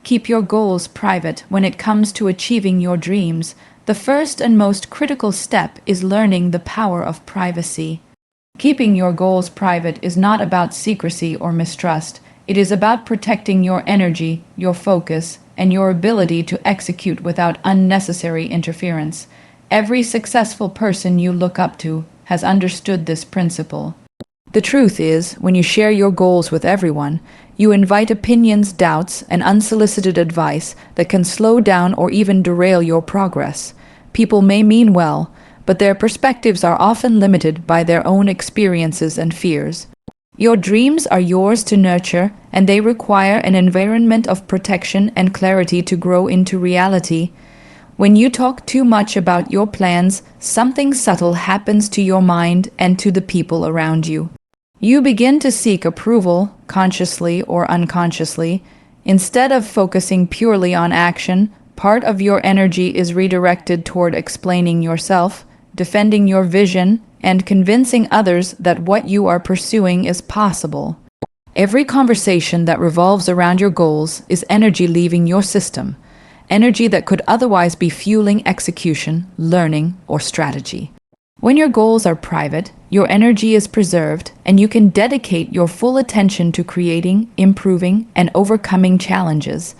keep your goals private when it comes to achieving your dreams, the first and most critical step is learning the power of privacy. Keeping your goals private is not about secrecy or mistrust. It is about protecting your energy, your focus, and your ability to execute without unnecessary interference. Every successful person you look up to has understood this principle. The truth is, when you share your goals with everyone, you invite opinions, doubts, and unsolicited advice that can slow down or even derail your progress. People may mean well, but their perspectives are often limited by their own experiences and fears. Your dreams are yours to nurture, and they require an environment of protection and clarity to grow into reality. When you talk too much about your plans, something subtle happens to your mind and to the people around you. You begin to seek approval, consciously or unconsciously. Instead of focusing purely on action, part of your energy is redirected toward explaining yourself, defending your vision, and convincing others that what you are pursuing is possible. Every conversation that revolves around your goals is energy leaving your system, energy that could otherwise be fueling execution, learning, or strategy. When your goals are private, your energy is preserved, and you can dedicate your full attention to creating, improving, and overcoming challenges.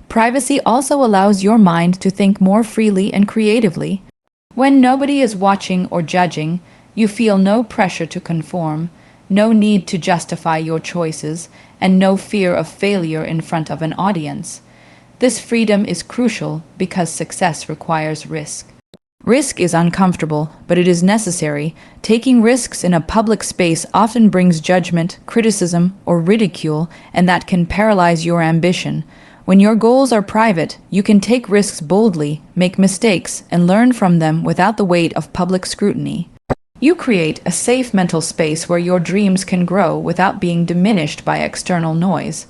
Privacy also allows your mind to think more freely and creatively. When nobody is watching or judging, you feel no pressure to conform, no need to justify your choices, and no fear of failure in front of an audience. This freedom is crucial because success requires risk. Risk is uncomfortable, but it is necessary. Taking risks in a public space often brings judgment, criticism, or ridicule, and that can paralyze your ambition. When your goals are private, you can take risks boldly, make mistakes, and learn from them without the weight of public scrutiny. You create a safe mental space where your dreams can grow without being diminished by external noise.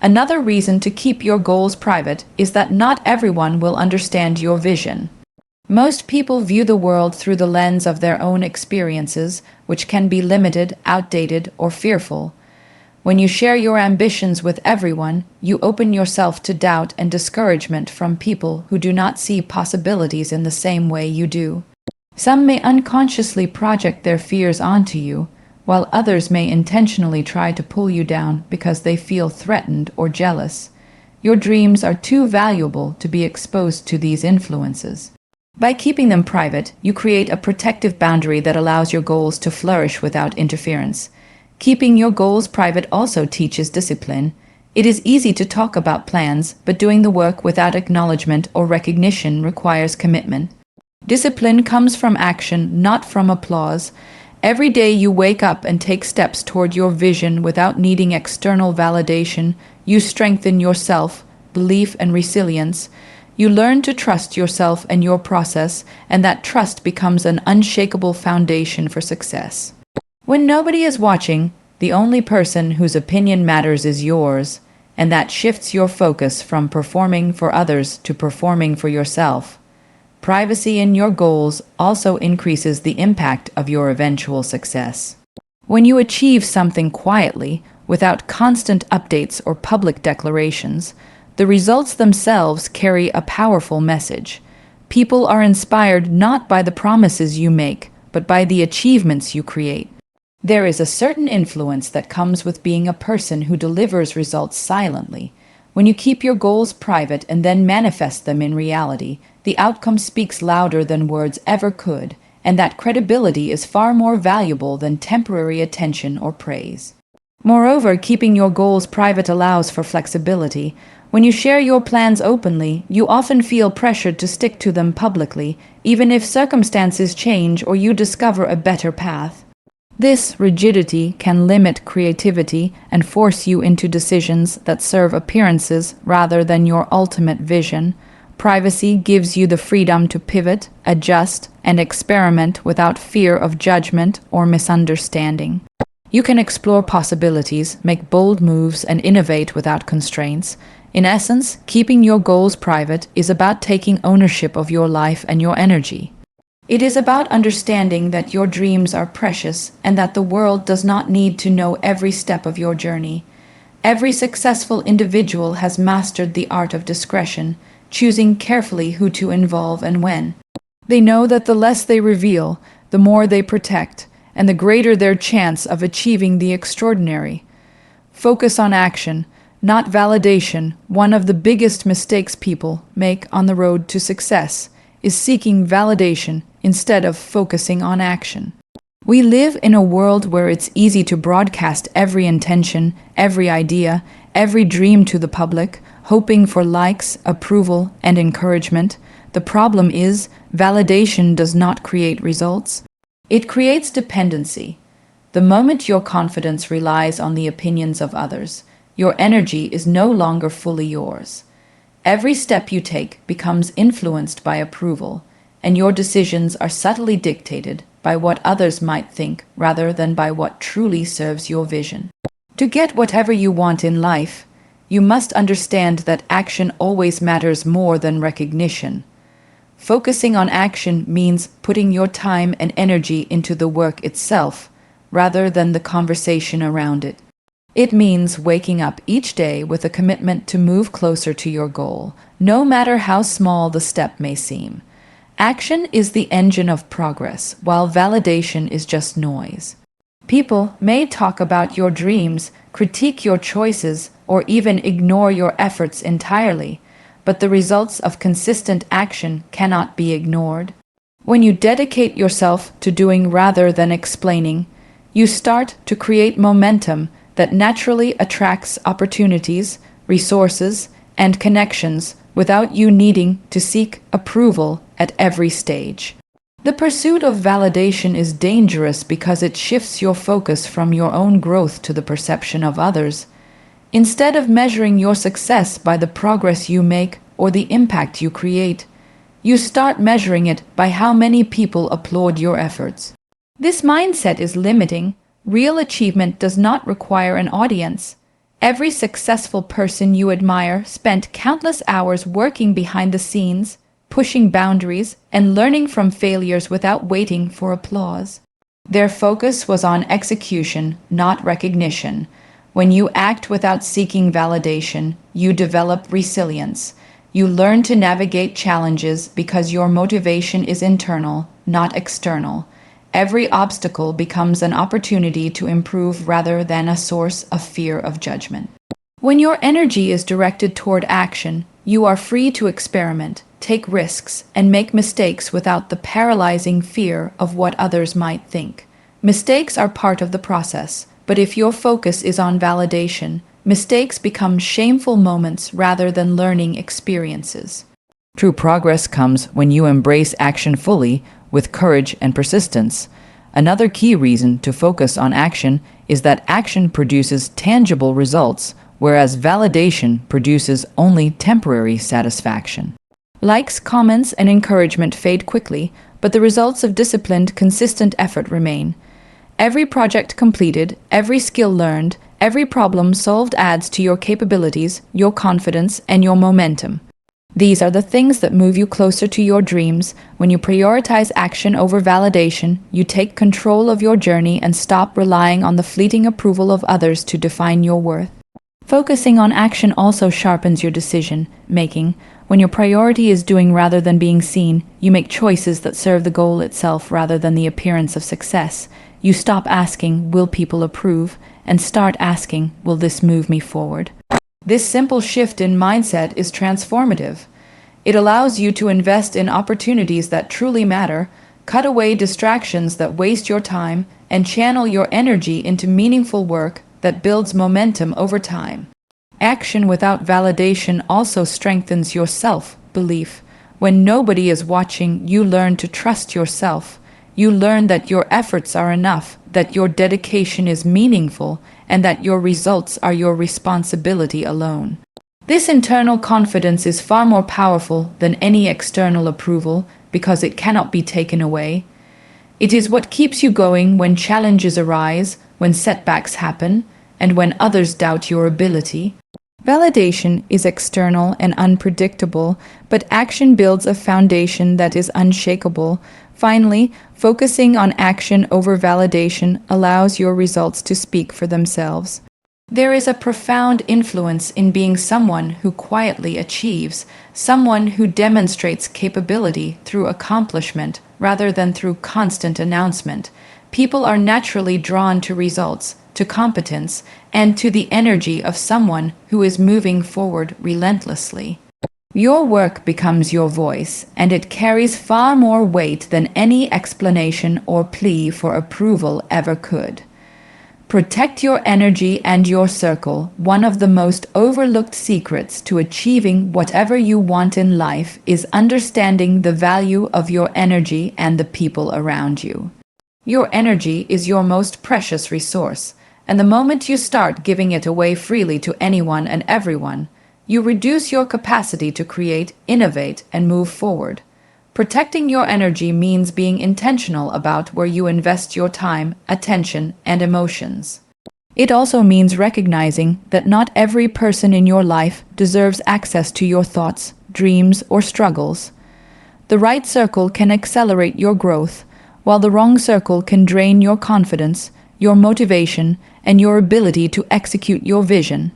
Another reason to keep your goals private is that not everyone will understand your vision. Most people view the world through the lens of their own experiences, which can be limited, outdated, or fearful. When you share your ambitions with everyone, you open yourself to doubt and discouragement from people who do not see possibilities in the same way you do. Some may unconsciously project their fears onto you, while others may intentionally try to pull you down because they feel threatened or jealous. Your dreams are too valuable to be exposed to these influences. By keeping them private, you create a protective boundary that allows your goals to flourish without interference. Keeping your goals private also teaches discipline. It is easy to talk about plans, but doing the work without acknowledgement or recognition requires commitment. Discipline comes from action, not from applause. Every day you wake up and take steps toward your vision without needing external validation, you strengthen your self-belief and resilience. You learn to trust yourself and your process, and that trust becomes an unshakable foundation for success. When nobody is watching, the only person whose opinion matters is yours, and that shifts your focus from performing for others to performing for yourself. Privacy in your goals also increases the impact of your eventual success. When you achieve something quietly, without constant updates or public declarations, the results themselves carry a powerful message. People are inspired not by the promises you make, but by the achievements you create. There is a certain influence that comes with being a person who delivers results silently. When you keep your goals private and then manifest them in reality, the outcome speaks louder than words ever could, and that credibility is far more valuable than temporary attention or praise. Moreover, keeping your goals private allows for flexibility. When you share your plans openly, you often feel pressured to stick to them publicly, even if circumstances change or you discover a better path. This rigidity can limit creativity and force you into decisions that serve appearances rather than your ultimate vision. Privacy gives you the freedom to pivot, adjust, and experiment without fear of judgment or misunderstanding. You can explore possibilities, make bold moves, and innovate without constraints. In essence, keeping your goals private is about taking ownership of your life and your energy. It is about understanding that your dreams are precious and that the world does not need to know every step of your journey. Every successful individual has mastered the art of discretion, choosing carefully who to involve and when. They know that the less they reveal, the more they protect, and the greater their chance of achieving the extraordinary. Focus on action, not validation. One of the biggest mistakes people make on the road to success is seeking validation instead of focusing on action. We live in a world where it's easy to broadcast every intention, every idea, every dream to the public, hoping for likes, approval, and encouragement. The problem is, validation does not create results. It creates dependency. The moment your confidence relies on the opinions of others, your energy is no longer fully yours. Every step you take becomes influenced by approval, and your decisions are subtly dictated by what others might think rather than by what truly serves your vision. To get whatever you want in life, you must understand that action always matters more than recognition. Focusing on action means putting your time and energy into the work itself, rather than the conversation around it. It means waking up each day with a commitment to move closer to your goal, no matter how small the step may seem. Action is the engine of progress, while validation is just noise. People may talk about your dreams, critique your choices, or even ignore your efforts entirely, but the results of consistent action cannot be ignored. When you dedicate yourself to doing rather than explaining, you start to create momentum that naturally attracts opportunities, resources, and connections without you needing to seek approval at every stage. The pursuit of validation is dangerous because it shifts your focus from your own growth to the perception of others. Instead of measuring your success by the progress you make or the impact you create, you start measuring it by how many people applaud your efforts. This mindset is limiting. Real achievement does not require an audience. Every successful person you admire spent countless hours working behind the scenes, pushing boundaries, and learning from failures without waiting for applause. Their focus was on execution, not recognition. When you act without seeking validation, you develop resilience. You learn to navigate challenges because your motivation is internal, not external. Every obstacle becomes an opportunity to improve rather than a source of fear of judgment. When your energy is directed toward action, you are free to experiment, take risks, and make mistakes without the paralyzing fear of what others might think. Mistakes are part of the process, but if your focus is on validation, mistakes become shameful moments rather than learning experiences. True progress comes when you embrace action fully, with courage and persistence. Another key reason to focus on action is that action produces tangible results, whereas validation produces only temporary satisfaction. Likes, comments, and encouragement fade quickly, but the results of disciplined, consistent effort remain. Every project completed, every skill learned, every problem solved adds to your capabilities, your confidence, and your momentum. These are the things that move you closer to your dreams. When you prioritize action over validation, you take control of your journey and stop relying on the fleeting approval of others to define your worth. Focusing on action also sharpens your decision making. When your priority is doing rather than being seen, you make choices that serve the goal itself rather than the appearance of success. You stop asking, "Will people approve?" and start asking, "Will this move me forward?" This simple shift in mindset is transformative. It allows you to invest in opportunities that truly matter, cut away distractions that waste your time, and channel your energy into meaningful work that builds momentum over time. Action without validation also strengthens your self-belief. When nobody is watching, you learn to trust yourself. You learn that your efforts are enough, that your dedication is meaningful, and that your results are your responsibility alone. This internal confidence is far more powerful than any external approval because it cannot be taken away. It is what keeps you going when challenges arise, when setbacks happen, and when others doubt your ability. Validation is external and unpredictable, but action builds a foundation that is unshakable. Finally, focusing on action over validation allows your results to speak for themselves. There is a profound influence in being someone who quietly achieves, someone who demonstrates capability through accomplishment rather than through constant announcement. People are naturally drawn to results, to competence, and to the energy of someone who is moving forward relentlessly. Your work becomes your voice, and it carries far more weight than any explanation or plea for approval ever could. Protect your energy and your circle. One of the most overlooked secrets to achieving whatever you want in life is understanding the value of your energy and the people around you. Your energy is your most precious resource, and the moment you start giving it away freely to anyone and everyone, you reduce your capacity to create, innovate, and move forward. Protecting your energy means being intentional about where you invest your time, attention, and emotions. It also means recognizing that not every person in your life deserves access to your thoughts, dreams, or struggles. The right circle can accelerate your growth, while the wrong circle can drain your confidence, your motivation, and your ability to execute your vision.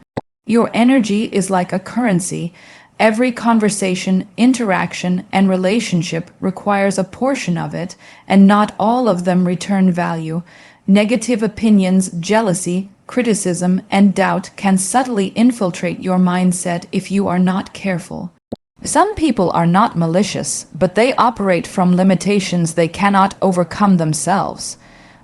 Your energy is like a currency. Every conversation, interaction, and relationship requires a portion of it, and not all of them return value. Negative opinions, jealousy, criticism, and doubt can subtly infiltrate your mindset if you are not careful. Some people are not malicious, but they operate from limitations they cannot overcome themselves.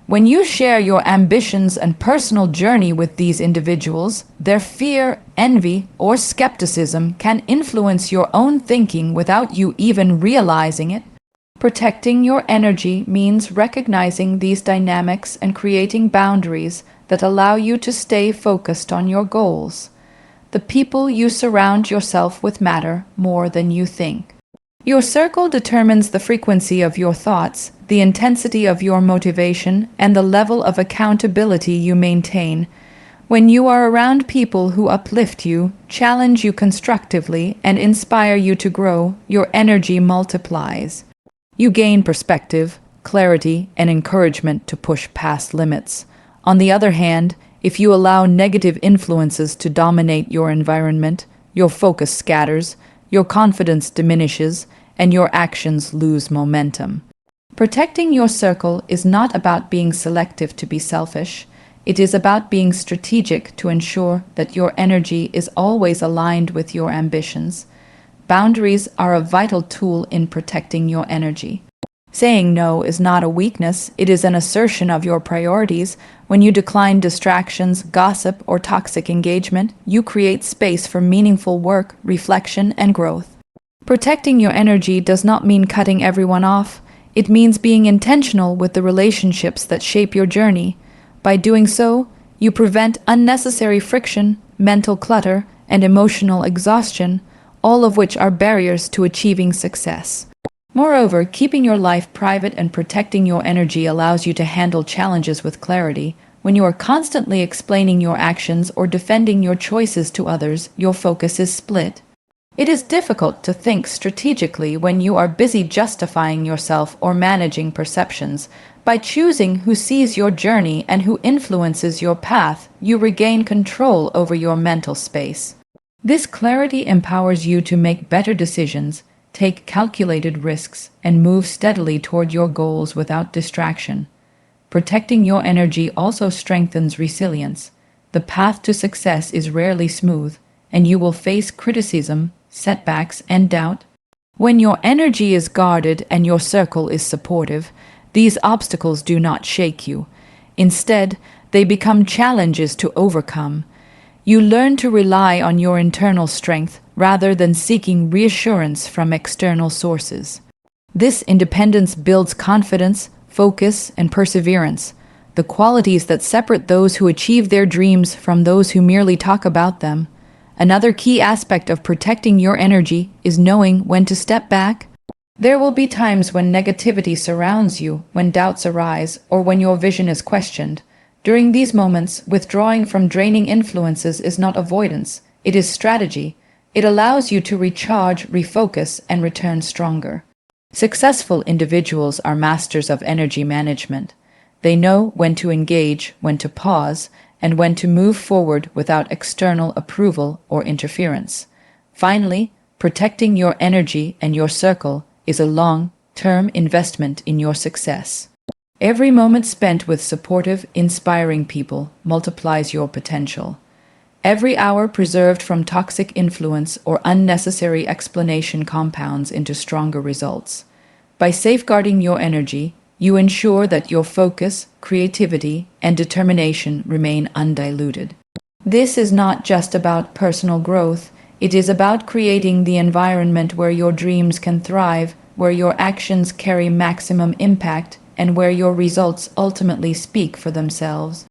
When you share your ambitions and personal journey with these individuals, their fear, envy, or skepticism can influence your own thinking without you even realizing it. Protecting your energy means recognizing these dynamics and creating boundaries that allow you to stay focused on your goals. The people you surround yourself with matter more than you think. Your circle determines the frequency of your thoughts, the intensity of your motivation, and the level of accountability you maintain. When you are around people who uplift you, challenge you constructively, and inspire you to grow, your energy multiplies. You gain perspective, clarity, and encouragement to push past limits. On the other hand, if you allow negative influences to dominate your environment, your focus scatters, your confidence diminishes, and your actions lose momentum. Protecting your circle is not about being selective to be selfish. It is about being strategic to ensure that your energy is always aligned with your ambitions. Boundaries are a vital tool in protecting your energy. Saying no is not a weakness, it is an assertion of your priorities. When you decline distractions, gossip, or toxic engagement, you create space for meaningful work, reflection, and growth. Protecting your energy does not mean cutting everyone off. It means being intentional with the relationships that shape your journey. By doing so, you prevent unnecessary friction, mental clutter, and emotional exhaustion, all of which are barriers to achieving success. Moreover, keeping your life private and protecting your energy allows you to handle challenges with clarity. When you are constantly explaining your actions or defending your choices to others, your focus is split. It is difficult to think strategically when you are busy justifying yourself or managing perceptions. By choosing who sees your journey and who influences your path, you regain control over your mental space. This clarity empowers you to make better decisions, take calculated risks, and move steadily toward your goals without distraction. Protecting your energy also strengthens resilience. The path to success is rarely smooth, and you will face criticism, setbacks, and doubt. When your energy is guarded and your circle is supportive, these obstacles do not shake you. Instead, they become challenges to overcome. You learn to rely on your internal strength rather than seeking reassurance from external sources. This independence builds confidence, focus, and perseverance, the qualities that separate those who achieve their dreams from those who merely talk about them. Another key aspect of protecting your energy is knowing when to step back. There will be times when negativity surrounds you, when doubts arise, or when your vision is questioned. During these moments, withdrawing from draining influences is not avoidance, it is strategy. It allows you to recharge, refocus, and return stronger. Successful individuals are masters of energy management. They know when to engage, when to pause, and when to move forward without external approval or interference. Finally, protecting your energy and your circle is a long-term investment in your success. Every moment spent with supportive, inspiring people multiplies your potential. Every hour preserved from toxic influence or unnecessary explanation compounds into stronger results. By safeguarding your energy, you ensure that your focus, creativity, and determination remain undiluted. This is not just about personal growth, it is about creating the environment where your dreams can thrive, where your actions carry maximum impact, and where your results ultimately speak for themselves.